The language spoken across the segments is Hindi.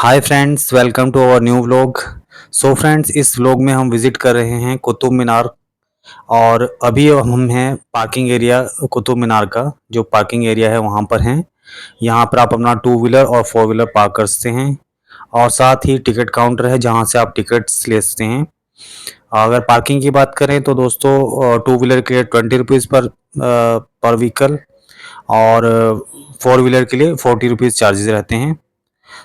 Hi friends, welcome to our new vlog. So friends, इस व्लॉग में हम विजिट कर रहे हैं कुतुब मीनार। और अभी हम हैं पार्किंग एरिया कुतुब मीनार का जो पार्किंग एरिया है वहाँ पर हैं। यहाँ पर आप अपना टू व्हीलर और फोर व्हीलर पार्क कर सकते हैं। और साथ ही टिकट काउंटर है जहाँ से आप टिकट्स ले सकते हैं। अगर पार्किंग की बात करें तो दोस्तों टू व्हीलर के लिए 20 रुपीज़ पर व्हीकल। और फोर व्हीलर के लिए 40 रुपीज़ चार्जेस रहते हैं।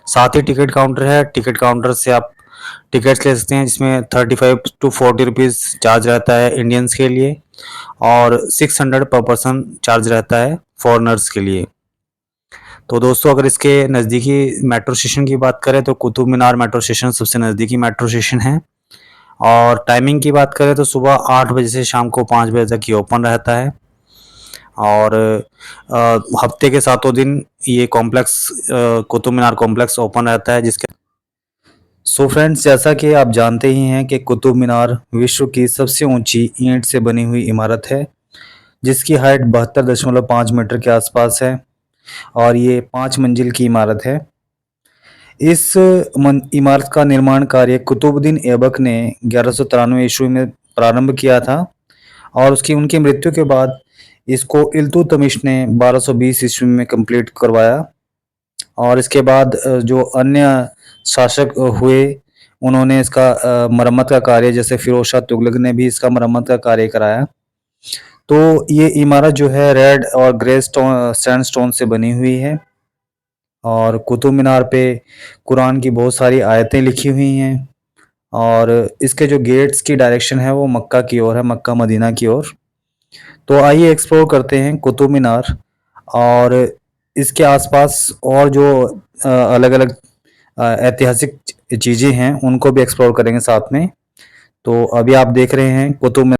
साथ ही टिकट काउंटर है, टिकट काउंटर से आप टिकट्स ले सकते हैं जिसमें 35 to 40 रुपीज़ चार्ज रहता है इंडियंस के लिए। और 600 पर पर्सन चार्ज रहता है फॉरेनर्स के लिए। तो दोस्तों अगर इसके नज़दीकी मेट्रो स्टेशन की बात करें तो कुतुब मीनार मेट्रो स्टेशन सबसे नज़दीकी मेट्रो स्टेशन है। और टाइमिंग की बात करें तो सुबह 8 बजे से शाम को 5 बजे तक ये ओपन रहता है। और हफ्ते के सातों दिन ये complex Qutub Minar complex open रहता है जिसके सो फ्रेंड्स, जैसा कि आप जानते ही हैं कि कुतुब मीनार विश्व की सबसे ऊंची ईंट से बनी हुई इमारत है जिसकी हाइट 72.5 मीटर के आसपास है। और ये 5 मंजिल की इमारत है। इस इमारत का निर्माण कार्य कुतुबुद्दीन ऐबक ने 1193 ईस्वी में प्रारंभ किया था। और उसकी उनकी मृत्यु के बाद इसको इल्तुतमिश ने 1220 ईस्वी में कंप्लीट करवाया। और इसके बाद जो अन्य शासक हुए उन्होंने इसका मरम्मत का कार्य, जैसे फिरोज शाह तुगलक ने भी इसका मरम्मत का कार्य कराया। तो ये इमारत जो है रेड और ग्रे सैंडस्टोन से बनी हुई है। और कुतुब मीनार पे कुरान की बहुत सारी आयतें लिखी हुई हैं। और इसके जो गेट्स की डायरेक्शन है वो मक्का की ओर है, मक्का मदीना की ओर। तो आइए एक्सप्लोर करते हैं कुतुब मीनार और इसके आसपास और जो अलग अलग ऐतिहासिक चीज़ें हैं उनको भी एक्सप्लोर करेंगे साथ में। तो अभी आप देख रहे हैं कुतुब मीनार।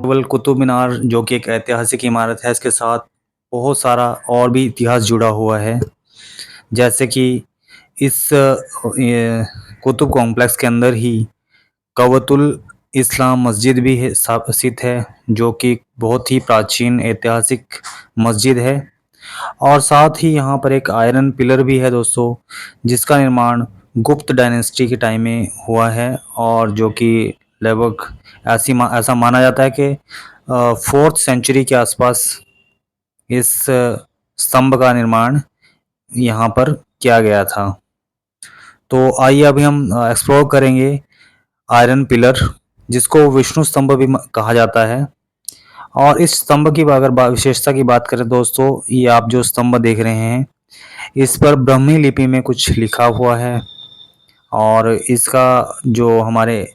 केवल कुतुब मीनार जो कि एक ऐतिहासिक इमारत है, इसके साथ बहुत सारा और भी इतिहास जुड़ा हुआ है। जैसे कि इस कुतुब कॉम्प्लेक्स के अंदर ही कवतुल इस्लाम मस्जिद भी है, स्थित है, जो कि बहुत ही प्राचीन ऐतिहासिक मस्जिद है। और साथ ही यहाँ पर एक आयरन पिलर भी है दोस्तों, जिसका निर्माण गुप्त डायनेस्टी के टाइम में हुआ है। और जो कि लगभग ऐसा माना जाता है कि 4th सेंचुरी के आसपास इस स्तंभ का निर्माण यहाँ पर किया गया था। तो आइए अभी हम एक्सप्लोर करेंगे आयरन पिलर, जिसको विष्णु स्तंभ भी कहा जाता है। और इस स्तंभ की अगर विशेषता की बात करें दोस्तों, ये आप जो स्तंभ देख रहे हैं इस पर ब्राह्मी लिपि में कुछ लिखा हुआ है। और इसका जो हमारे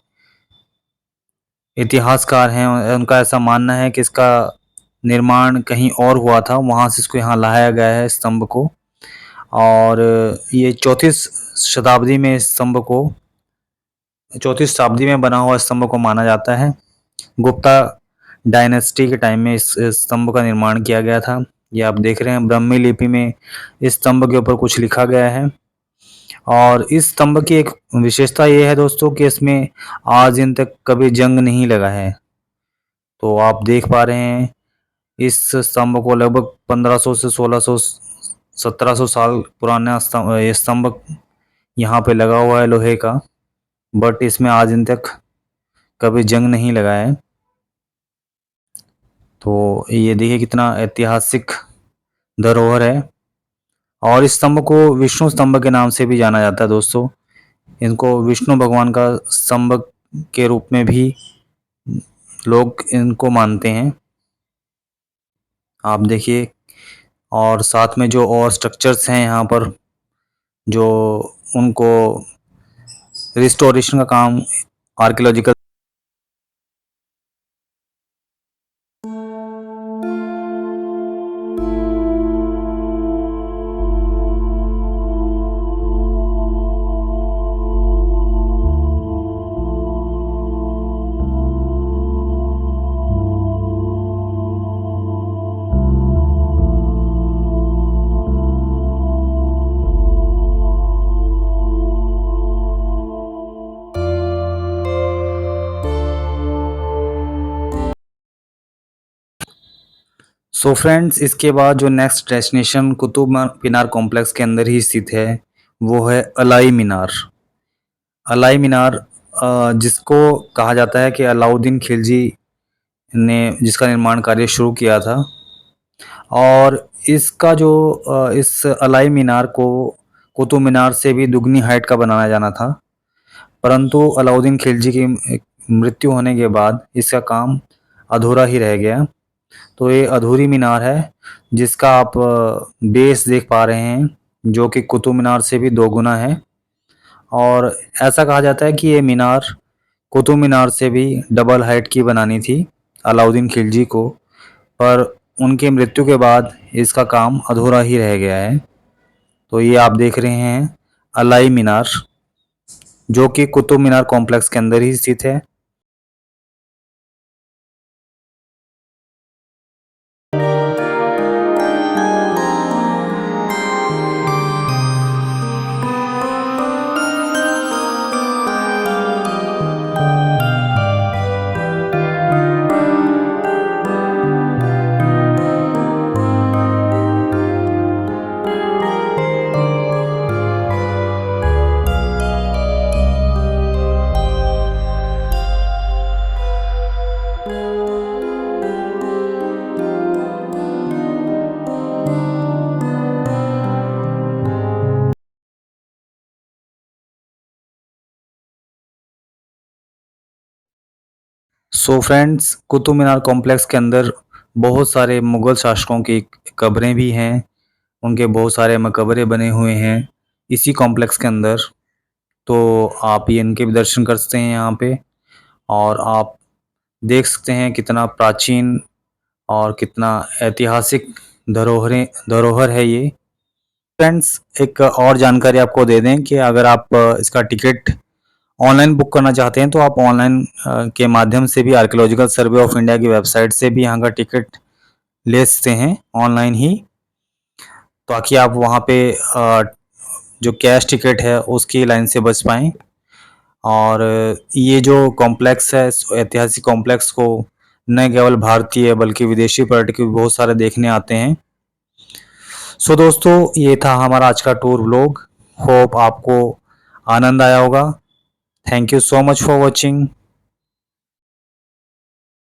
इतिहासकार हैं उनका ऐसा मानना है कि इसका निर्माण कहीं और हुआ था, वहाँ से इसको यहाँ लाया गया है स्तंभ को। और ये 34 शताब्दी में इस स्तंभ को 34 शताब्दी में बना हुआ स्तंभ को माना जाता है। गुप्ता डायनेस्टी के टाइम में इस स्तंभ का निर्माण किया गया था। ये आप देख रहे हैं ब्राह्मी लिपि में इस स्तंभ के ऊपर कुछ लिखा गया है। और इस स्तंभ की एक विशेषता ये है दोस्तों कि इसमें आज दिन तक कभी जंग नहीं लगा है। तो आप देख पा रहे हैं इस स्तंभ को लगभग 1500 से 1600 1700 साल पुराना ये स्तंभ यहाँ पे लगा हुआ है लोहे का, बट इसमें आज दिन तक कभी जंग नहीं लगा है। तो ये देखिए कितना ऐतिहासिक धरोहर है। और इस स्तंभ को विष्णु स्तंभ के नाम से भी जाना जाता है दोस्तों। इनको विष्णु भगवान का स्तंभ के रूप में भी लोग इनको मानते हैं। आप देखिए, और साथ में जो और स्ट्रक्चर्स हैं यहाँ पर, जो उनको रिस्टोरेशन का काम आर्कियोलॉजिकल। सो फ्रेंड्स, इसके बाद जो next destination Qutub Minar complex के अंदर ही स्थित है वो है अलाई मीनार। अलाई मीनार जिसको कहा जाता है कि अलाउद्दीन खिलजी ने जिसका निर्माण कार्य शुरू किया था। और इसका जो इस अलाई मीनार को कुतुब मीनार से भी दुगनी हाइट का बनाया जाना था, परंतु अलाउद्दीन खिलजी की मृत्यु होने के बाद इसका काम अधूरा ही रह गया। तो ये अधूरी मीनार है जिसका आप बेस देख पा रहे हैं, जो कि कुतुब मीनार से भी 2 गुना है। और ऐसा कहा जाता है कि ये मीनार कुतुब मीनार से भी डबल हाइट की बनानी थी अलाउद्दीन खिलजी को, पर उनकी मृत्यु के बाद इसका काम अधूरा ही रह गया है। तो ये आप देख रहे हैं अलाई मीनार, जो कि कुतुब मीनार कॉम्प्लेक्स के अंदर ही स्थित है। So friends, Qutub Minar complex के अंदर बहुत सारे मुगल शासकों की कब्रें भी हैं। उनके बहुत सारे मकबरे बने हुए हैं इसी कॉम्प्लेक्स के अंदर। तो आप ये इनके भी दर्शन कर सकते हैं यहाँ पे। और आप देख सकते हैं कितना प्राचीन और कितना ऐतिहासिक धरोहर है ये। फ्रेंड्स, एक और जानकारी आपको दे दें कि अगर आप इसका टिकट ऑनलाइन बुक करना चाहते हैं तो आप ऑनलाइन के माध्यम से भी आर्कियोलॉजिकल सर्वे ऑफ इंडिया की वेबसाइट से भी यहाँ का टिकट ले सकते हैं ऑनलाइन ही, ताकि आप वहाँ पे जो कैश टिकट है उसकी लाइन से बच पाएँ। और ये जो कॉम्प्लेक्स है, ऐतिहासिक कॉम्प्लेक्स को न केवल भारतीय बल्कि विदेशी पर्यटक भी बहुत सारे देखने आते हैं। सो दोस्तों, ये था हमारा आज का टूर व्लॉग। होप आपको आनंद आया होगा। Thank you so much for watching.